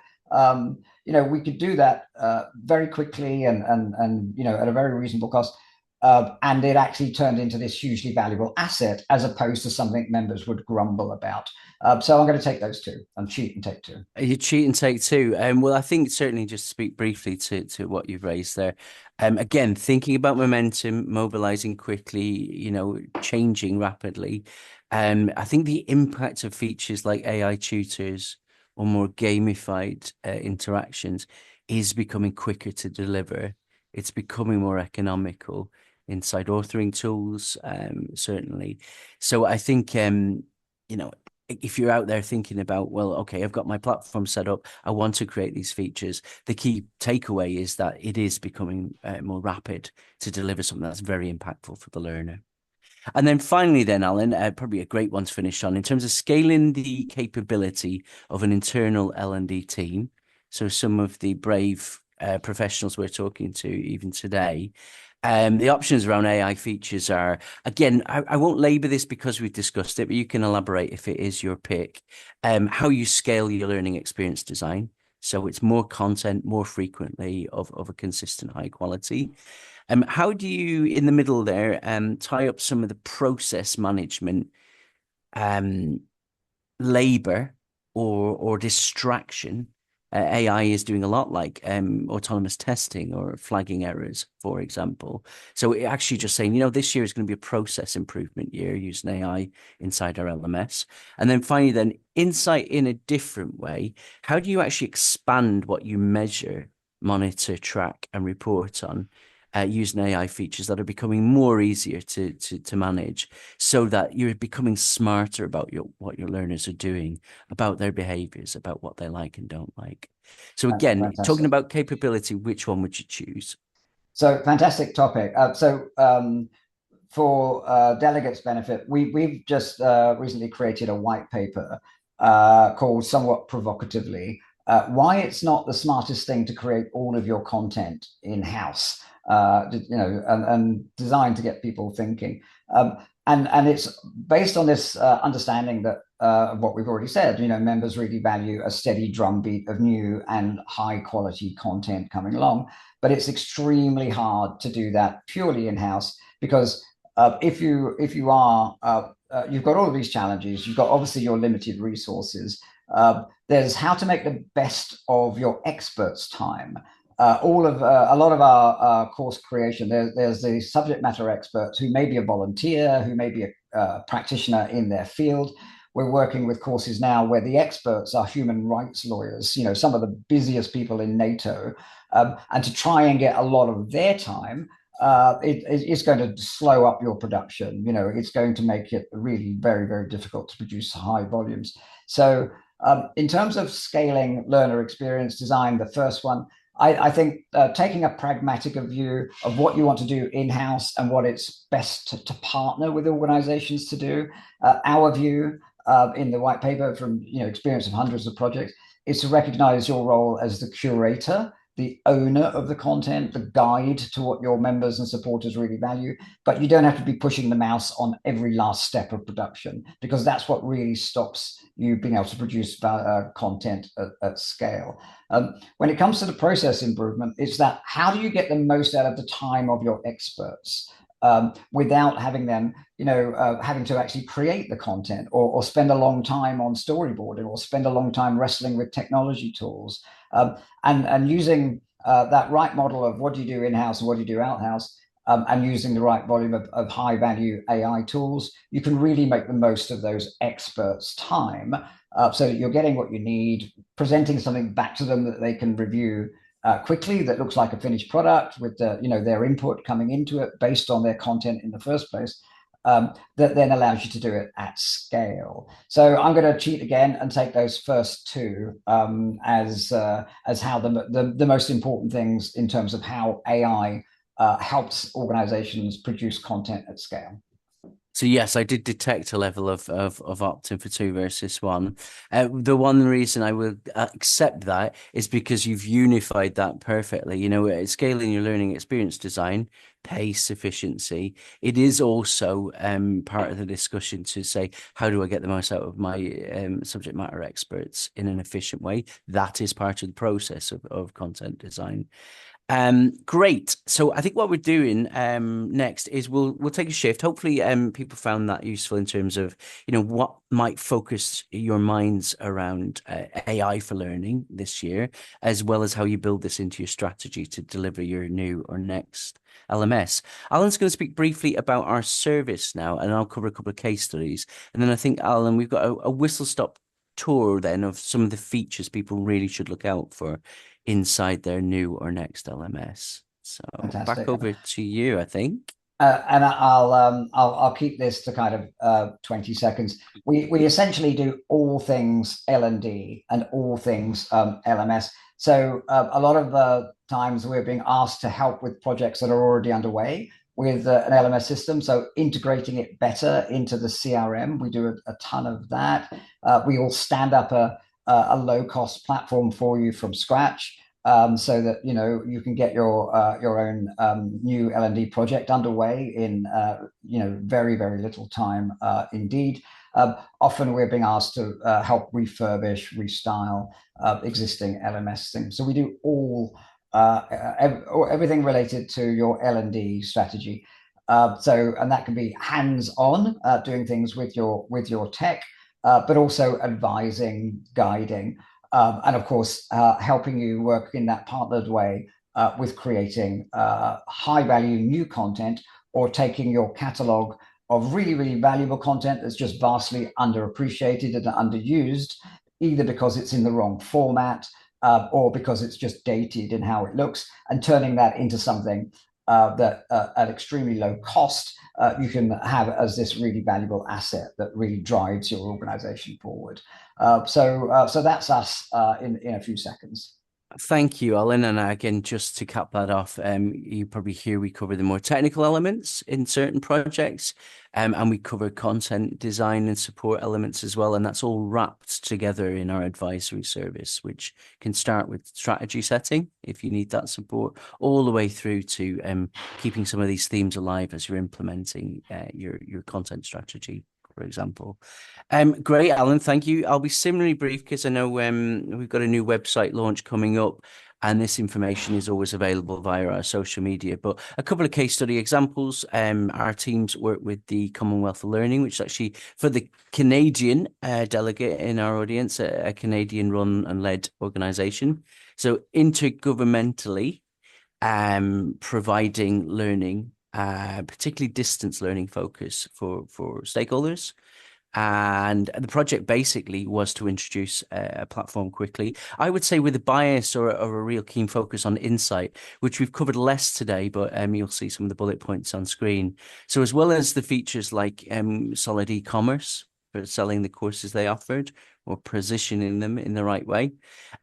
We could do that very quickly and at a very reasonable cost. And it actually turned into this hugely valuable asset, as opposed to something members would grumble about. So I'm going to take those two and cheat and take two. You cheat and take two. Well, I think certainly just to speak briefly to what you've raised there. Again, thinking about momentum, mobilizing quickly, changing rapidly. I think the impact of features like AI tutors or more gamified interactions is becoming quicker to deliver. It's becoming more economical inside authoring tools, certainly. So I think, if you're out there thinking about, well, okay, I've got my platform set up, I want to create these features. The key takeaway is that it is becoming more rapid to deliver something that's very impactful for the learner. And then finally, then, Alan, probably a great one to finish on in terms of scaling the capability of an internal L&D team. So some of the brave professionals we're talking to even today. The options around AI features are, again, I won't labor this because we've discussed it, but you can elaborate if it is your pick. How you scale your learning experience design. So it's more content, more frequently of a consistent high quality. How do you, in the middle there, tie up some of the process management, um, labor or distraction? AI is doing a lot like autonomous testing or flagging errors, for example. So it actually just saying, this year is going to be a process improvement year using AI inside our LMS. And then finally, then insight in a different way. How do you actually expand what you measure, monitor, track, and report on? Using AI features that are becoming more easier to manage, so that you're becoming smarter about what your learners are doing, about their behaviors, about what they like and don't like. So again, talking Fantastic. about capability, which one would you choose? So fantastic topic. For delegates' benefit, we've just recently created a white paper called, somewhat provocatively, why it's not the smartest thing to create all of your content in-house, and designed to get people thinking. And it's based on this understanding that of what we've already said. Members really value a steady drumbeat of new and high quality content coming along, but it's extremely hard to do that purely in-house, because if you are you've got all of these challenges. You've got obviously your limited resources. There's how to make the best of your experts' time. A lot of our course creation, there's the subject matter experts who may be a volunteer, who may be a practitioner in their field. We're working with courses now where the experts are human rights lawyers, some of the busiest people in NATO, and to try and get a lot of their time, it's going to slow up your production. It's going to make it really very, very difficult to produce high volumes. So in terms of scaling learner experience design, the first one, I think taking a pragmatic view of what you want to do in-house and what it's best to partner with organizations to do. Our view in the white paper from experience of hundreds of projects is to recognize your role as the curator, the owner of the content, the guide to what your members and supporters really value. But you don't have to be pushing the mouse on every last step of production, because that's what really stops you being able to produce content at scale. When it comes to the process improvement, it's that how do you get the most out of the time of your experts without having them, having to actually create the content, or spend a long time on storyboarding, or spend a long time wrestling with technology tools, and using that right model of what do you do in-house and what do you do out-house, and using the right volume of high value AI tools, you can really make the most of those experts' time, so that you're getting what you need, presenting something back to them that they can review quickly, that looks like a finished product with their input coming into it based on their content in the first place. That then allows you to do it at scale. So I'm going to cheat again and take those first two as how the most important things in terms of how AI helps organizations produce content at scale. So yes, I did detect a level of opting for two versus one. The one reason I will accept that is because you've unified that perfectly. Scaling your learning experience design, pace, efficiency. It is also part of the discussion to say, how do I get the most out of my subject matter experts in an efficient way? That is part of the process of content design. Great. So I think what we're doing next is we'll take a shift. Hopefully, people found that useful in terms of what might focus your minds around AI for learning this year, as well as how you build this into your strategy to deliver your new or next LMS. Alan's going to speak briefly about our service now, and I'll cover a couple of case studies. And then I think, Alan, we've got a whistle stop tour then of some of the features people really should look out for inside their new or next LMS. So back Fantastic. over to you, I think. And I'll keep this to kind of 20 seconds. We essentially do all things L&D and all things LMS. So a lot of times we're being asked to help with projects that are already underway with an LMS system. So integrating it better into the CRM, we do a ton of that. We will stand up a low cost platform for you from scratch. So that you can get your own new L&D project underway in very, very little time indeed. Often we're being asked to help refurbish, restyle existing LMS things. So we do everything related to your L&D strategy. And that can be hands-on, doing things with your tech, but also advising, guiding. And of course, helping you work in that partnered way with creating high value new content, or taking your catalog of really, really valuable content that's just vastly underappreciated and underused, either because it's in the wrong format or because it's just dated in how it looks, and turning that into something that at extremely low cost you can have as this really valuable asset that really drives your organization forward. So that's us in a few seconds. Thank you, Alan. And again, just to cap that off, you probably hear we cover the more technical elements in certain projects, and we cover content design and support elements as well. And that's all wrapped together in our advisory service, which can start with strategy setting if you need that support, all the way through to keeping some of these themes alive as you're implementing your content strategy, for example. Great, Alan. Thank you. I'll be similarly brief because I know we've got a new website launch coming up, and this information is always available via our social media. But a couple of case study examples. Our teams work with the Commonwealth of Learning, which is actually for the Canadian delegate in our audience, a Canadian run and led organisation. So intergovernmentally, providing learning, particularly distance learning focus for stakeholders. And the project basically was to introduce a platform quickly. I would say with a bias or a real keen focus on insight, which we've covered less today, but you'll see some of the bullet points on screen. So as well as the features like solid e-commerce for selling the courses they offered or positioning them in the right way,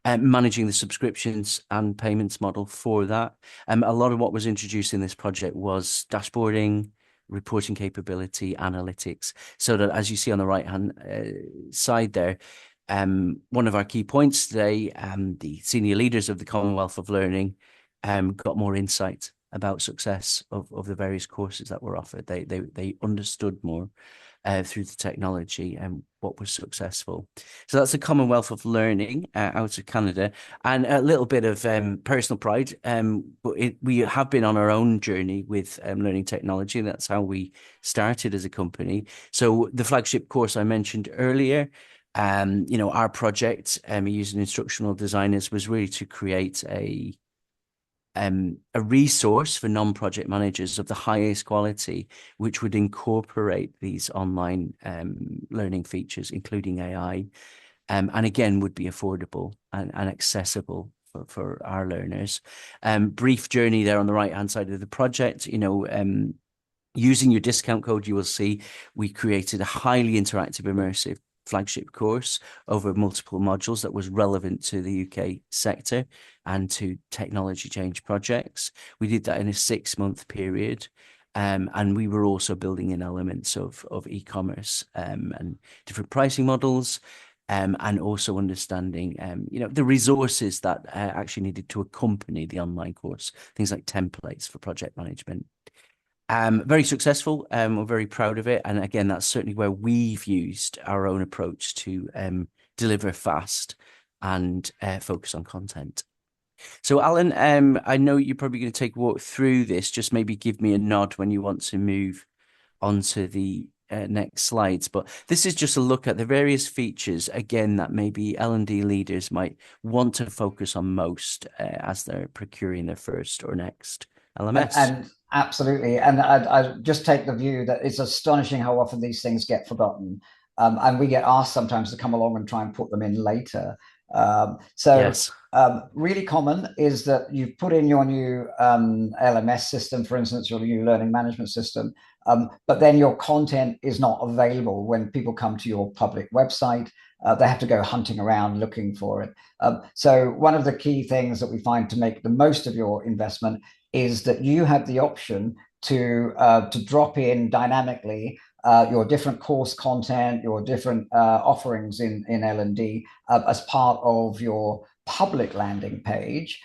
managing the subscriptions and payments model for that. A lot of what was introduced in this project was dashboarding, reporting capability, analytics, so that as you see on the right hand side there, one of our key points today, the senior leaders of the Commonwealth of Learning got more insight about success of the various courses that were offered. They understood more through the technology and what was successful. So that's the Commonwealth of Learning out of Canada, and a little bit of personal pride. But we have been on our own journey with learning technology, and that's how we started as a company. So the flagship course I mentioned earlier, our project using instructional designers was really to create a resource for non-project managers of the highest quality, which would incorporate these online learning features, including AI, and again would be affordable and accessible for our learners. Brief journey there on the right-hand side of the project. Using your discount code, you will see we created a highly interactive, immersive flagship course over multiple modules that was relevant to the UK sector and to technology change projects. We did that in a 6-month period. And we were also building in elements of e-commerce and different pricing models, and also understanding, the resources that actually needed to accompany the online course, things like templates for project management. Very successful. We're very proud of it. And again, that's certainly where we've used our own approach to deliver fast and focus on content. So, Alan, I know you're probably going to take a walk through this. Just maybe give me a nod when you want to move on to the next slides. But this is just a look at the various features, again, that maybe L&D leaders might want to focus on most as they're procuring their first or next LMS. And absolutely. And I just take the view that it's astonishing how often these things get forgotten. And we get asked sometimes to come along and try and put them in later. So Yes. really common is that you put in your new LMS system, for instance, your new learning management system, but then your content is not available when people come to your public website. They have to go hunting around looking for it. So one of the key things that we find to make the most of your investment is that you have the option to drop in dynamically your different course content, your different offerings in L&D as part of your public landing page,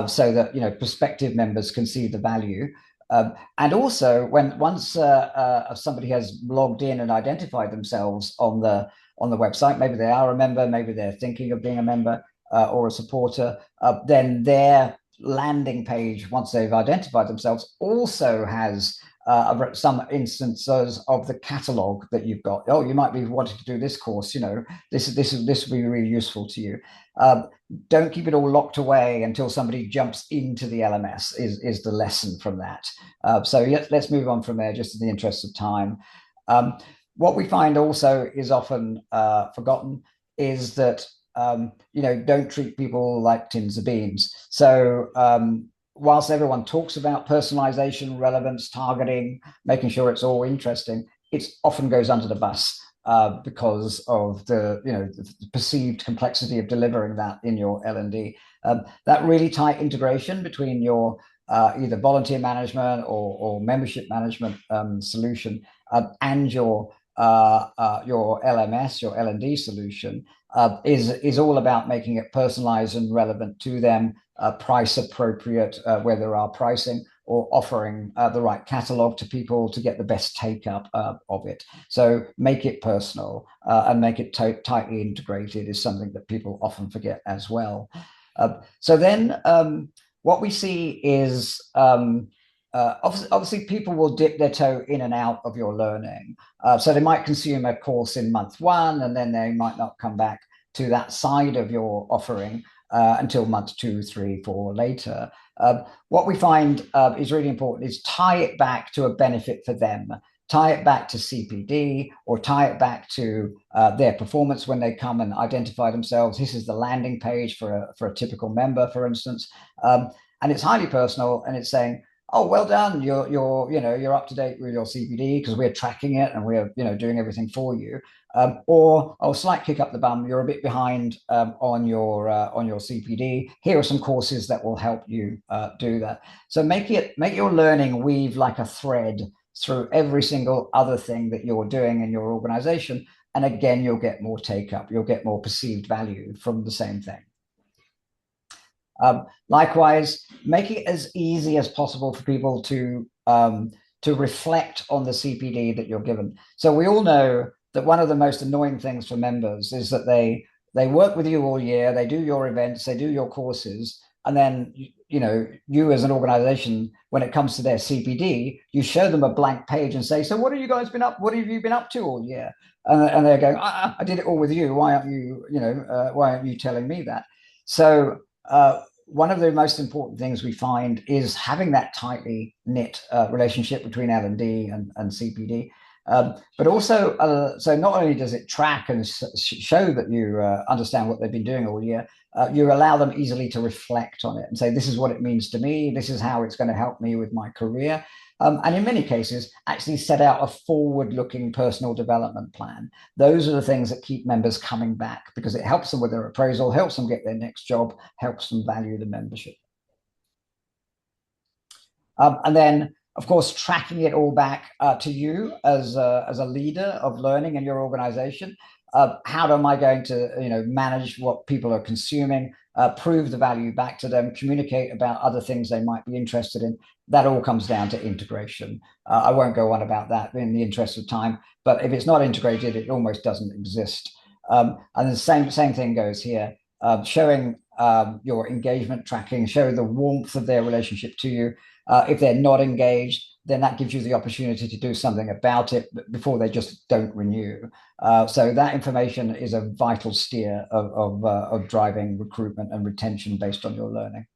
so that prospective members can see the value. And also, once somebody has logged in and identified themselves on the website, maybe they are a member, maybe they're thinking of being a member or a supporter, then their landing page, once they've identified themselves, also has some instances of the catalog that you've got. Oh, you might be wanting to do this course. This will be really useful to you. Don't keep it all locked away until somebody jumps into the LMS. Is the lesson from that? So let's move on from there, just in the interest of time. What we find also is often forgotten is that don't treat people like tins of beans. So whilst everyone talks about personalization, relevance, targeting, making sure it's all interesting, it often goes under the bus because of the perceived complexity of delivering that in your L&D. That really tight integration between your either volunteer management or membership management solution and your LMS, your L&D solution, is all about making it personalized and relevant to them, price appropriate where there are pricing, or offering the right catalog to people to get the best take up of it. So make it personal and make it tightly integrated is something that people often forget as well. So then what we see is obviously people will dip their toe in and out of your learning. So they might consume a course in month 1, and then they might not come back to that side of your offering until month 2, 3, 4 later. What we find is really important is tie it back to a benefit for them. Tie it back to CPD, or tie it back to their performance when they come and identify themselves. This is the landing page for a typical member, for instance. And it's highly personal, and it's saying, oh, well done, you're up to date with your CPD because we're tracking it and we're doing everything for you. Or oh, slight kick up the bum, you're a bit behind on your CPD. Here are some courses that will help you do that. So make your learning weave like a thread through every single other thing that you're doing in your organization. And again, you'll get more take up, you'll get more perceived value from the same thing. Likewise, make it as easy as possible for people to reflect on the CPD that you're given. So we all know that one of the most annoying things for members is that they work with you all year, they do your events, they do your courses, and then you as an organization, when it comes to their CPD, you show them a blank page and say, so what have you guys been up? What have you been up to all year? And they're going, I did it all with you. Why aren't you, why aren't you telling me that? So one of the most important things we find is having that tightly knit relationship between L&D and CPD. But also, so not only does it track and show that you understand what they've been doing all year, you allow them easily to reflect on it and say, this is what it means to me. This is how it's going to help me with my career. And in many cases, actually set out a forward-looking personal development plan. Those are the things that keep members coming back because it helps them with their appraisal, helps them get their next job, helps them value the membership. And then, of course, tracking it all back to you as a leader of learning in your organization. How am I going to manage what people are consuming, prove the value back to them, communicate about other things they might be interested in? That all comes down to integration. I won't go on about that in the interest of time, but if it's not integrated, it almost doesn't exist. And the same thing goes here. Showing your engagement tracking, show the warmth of their relationship to you. If they're not engaged, then that gives you the opportunity to do something about it before they just don't renew. So that information is a vital steer of driving recruitment and retention based on your learning.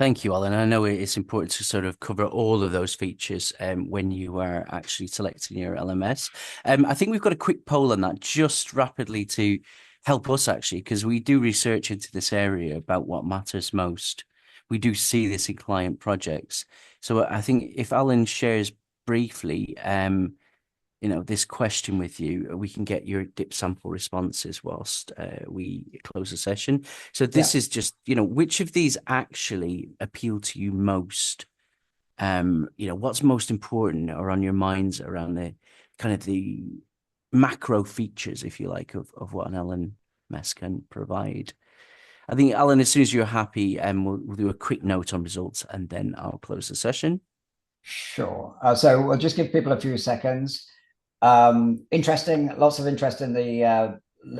Thank you, Alan. I know it's important to sort of cover all of those features when you are actually selecting your LMS. I think we've got a quick poll on that just rapidly to help us actually, because we do research into this area about what matters most. We do see this in client projects. So I think if Alan shares briefly, this question with you, we can get your dip sample responses whilst we close the session. So this Yeah. is just, which of these actually appeal to you most? What's most important or on your minds around the kind of the macro features, if you like, of what an LMS can provide. I think, Alan, as soon as you're happy, we'll do a quick note on results and then I'll close the session. Sure. So we'll just give people a few seconds. Interesting, lots of interest in the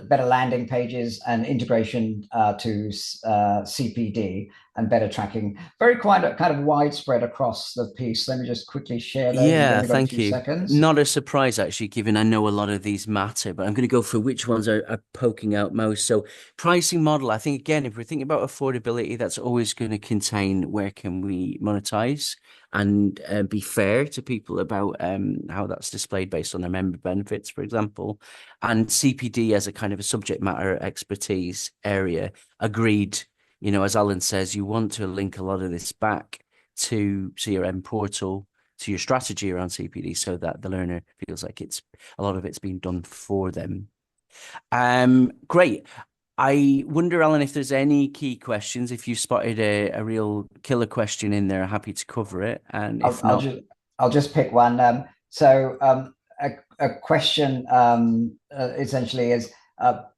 better landing pages and integration to CPD and better tracking. Very quite kind of widespread across the piece. Let me just quickly share those. We've Yeah, only got a thank few you. seconds. Not a surprise, actually, given I know a lot of these matter, but I'm going to go for which ones are poking out most. So, pricing model, I think, again, if we're thinking about affordability, that's always going to contain where can we monetize and be fair to people about how that's displayed based on their member benefits, for example. And CPD as a kind of a subject matter expertise area, agreed. As Alan says, you want to link a lot of this back to CRM portal to your strategy around CPD so that the learner feels like a lot of it's being done for them. Great. I wonder, Alan, if there's any key questions. If you spotted a real killer question in there, happy to cover it. And I'll, if I'll not, just I'll just pick one. A question essentially is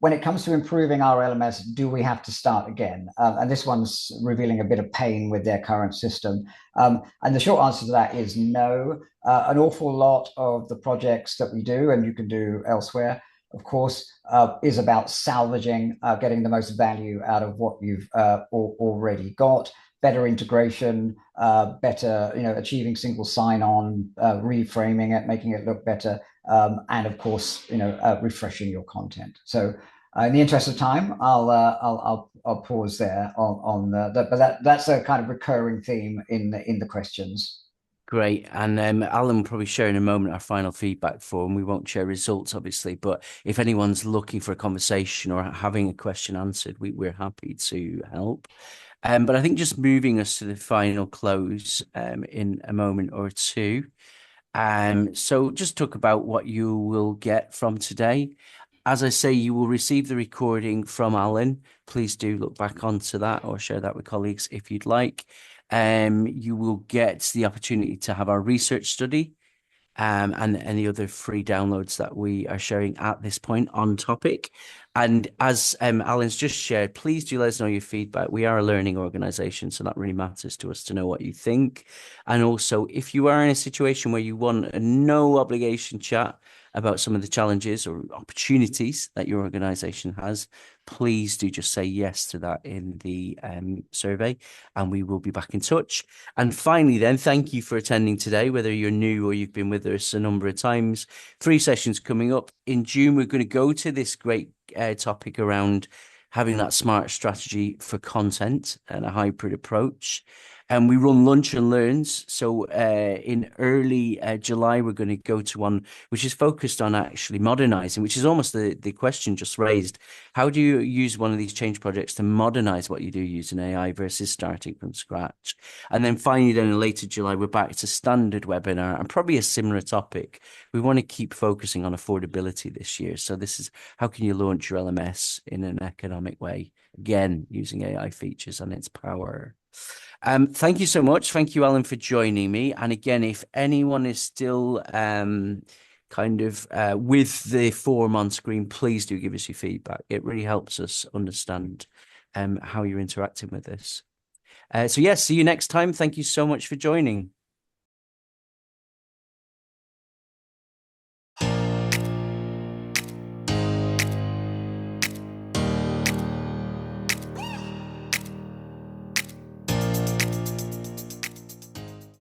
when it comes to improving our LMS, do we have to start again? And this one's revealing a bit of pain with their current system. And the short answer to that is no. An awful lot of the projects that we do, and you can do elsewhere, of course, is about salvaging, getting the most value out of what you've already got. Better integration, better, achieving single sign-on, reframing it, making it look better, and of course, refreshing your content. So, in the interest of time, I'll pause there on that. But that's a kind of recurring theme in the questions. Great. And Alan will probably share in a moment our final feedback form. We won't share results, obviously, but if anyone's looking for a conversation or having a question answered, we're happy to help. But I think just moving us to the final close in a moment or two. So just talk about what you will get from today. As I say, you will receive the recording from Alan. Please do look back onto that or share that with colleagues if you'd like. You will get the opportunity to have our research study and any other free downloads that we are sharing at this point on topic. And as Alan's just shared, please do let us know your feedback. We are a learning organization, so that really matters to us to know what you think. And also, if you are in a situation where you want a no obligation chat about some of the challenges or opportunities that your organization has, please do just say yes to that in the survey, and we will be back in touch. And finally, then, thank you for attending today, whether you're new or you've been with us a number of times. 3 sessions coming up in June. We're going to go to this great topic around having that smart strategy for content and a hybrid approach. And we run lunch and learns. So in early July, we're going to go to one which is focused on actually modernizing, which is almost the question just raised. How do you use one of these change projects to modernize what you do using AI versus starting from scratch? And then finally, then in later July, we're back to standard webinar and probably a similar topic. We want to keep focusing on affordability this year. So this is how can you launch your LMS in an economic way? Again, using AI features and its power. Thank you so much. Thank you, Alan, for joining me. And again, if anyone is still kind of with the form on screen, please do give us your feedback. It really helps us understand how you're interacting with this. So, yes, see you next time. Thank you so much for joining.